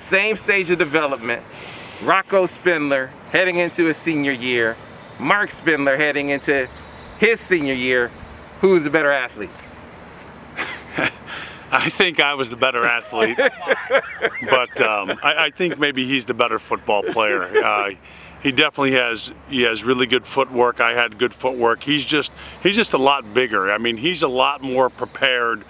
same stage of development. Rocco Spindler heading into his senior year. Marc Spindler heading into his senior year. Who's the better athlete? I think I was the better athlete, but I think maybe he's the better football player. He definitely has really good footwork. I had good footwork. He's just a lot bigger. I mean, he's a lot more prepared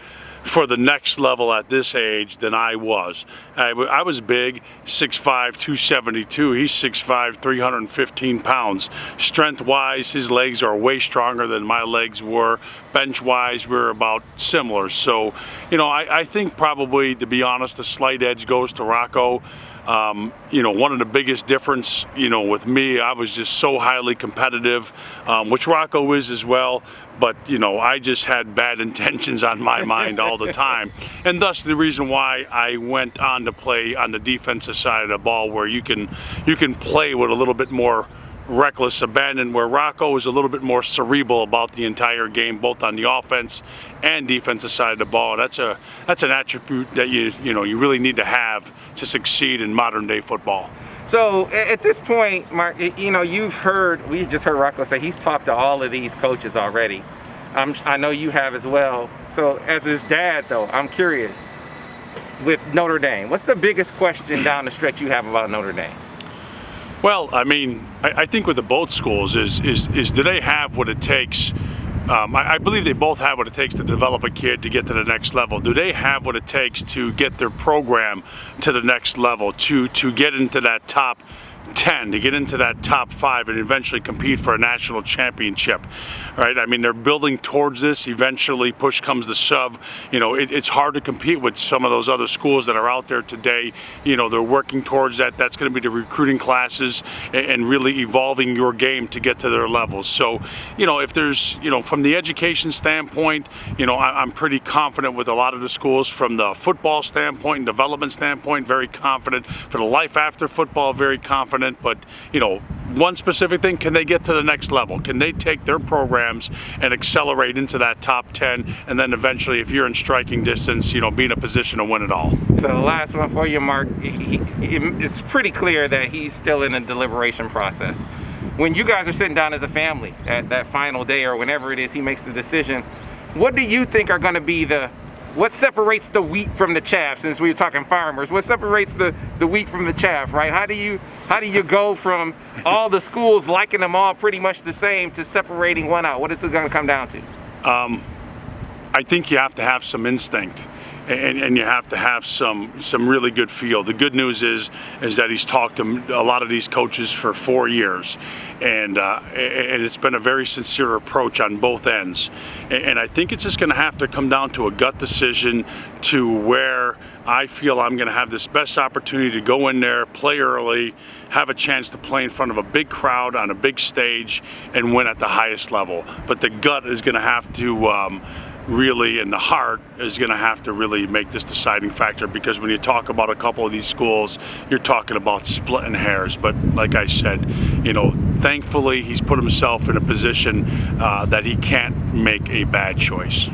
for the next level at this age than I was. I was big, 6'5", 272. He's 6'5", 315 pounds. Strength-wise, his legs are way stronger than my legs were. Bench-wise, we're about similar. So, you know, I think probably, to be honest, the slight edge goes to Rocco. You know, one of the biggest difference, you know, with me, I was just so highly competitive, which Rocco is as well, but, you know, I just had bad intentions on my mind all the time. And thus the reason why I went on to play on the defensive side of the ball, where you can play with a little bit more reckless abandon, where Rocco is a little bit more cerebral about the entire game, both on the offense and defensive side of the ball. That's an attribute that you really need to have to succeed in modern day football. So at this point, Marc, you know, we just heard Rocco say he's talked to all of these coaches already. I know you have as well. So as his dad, though, I'm curious, with Notre Dame, what's the biggest question down the stretch you have about Notre Dame? Well, I mean, I think with the both schools is do they have what it takes? I believe they both have what it takes to develop a kid to get to the next level. Do they have what it takes to get their program to the next level, to get into that top 10, to get into that top 5 and eventually compete for a national championship, right? I mean, they're building towards this. Eventually, push comes to shove. You know, it's hard to compete with some of those other schools that are out there today. You know, they're working towards that. That's going to be the recruiting classes and really evolving your game to get to their levels. So, you know, if there's, you know, from the education standpoint, you know, I'm pretty confident with a lot of the schools. From the football standpoint and development standpoint, very confident. For the life after football, very confident. But, you know, one specific thing, can they get to the next level? Can they take their programs and accelerate into that top 10, and then eventually, if you're in striking distance, you know, be in a position to win it all? So the last one for you, Marc, it's pretty clear that he's still in a deliberation process. When you guys are sitting down as a family at that final day or whenever it is he makes the decision, what do you think are going to be what separates the wheat from the chaff? Since we were talking farmers, what separates the wheat from the chaff, right? How do you go from all the schools liking them all pretty much the same to separating one out? What is it going to come down to? I think you have to have some instinct, and you have to have some really good feel. The good news is that he's talked to a lot of these coaches for 4 years, and it's been a very sincere approach on both ends. And I think it's just going to have to come down to a gut decision to where I feel I'm going to have this best opportunity to go in there, play early, have a chance to play in front of a big crowd on a big stage, and win at the highest level. But the gut is going to have to really, and the heart is going to have to really make this deciding factor, because when you talk about a couple of these schools, you're talking about splitting hairs. But like I said, you know, thankfully he's put himself in a position that he can't make a bad choice.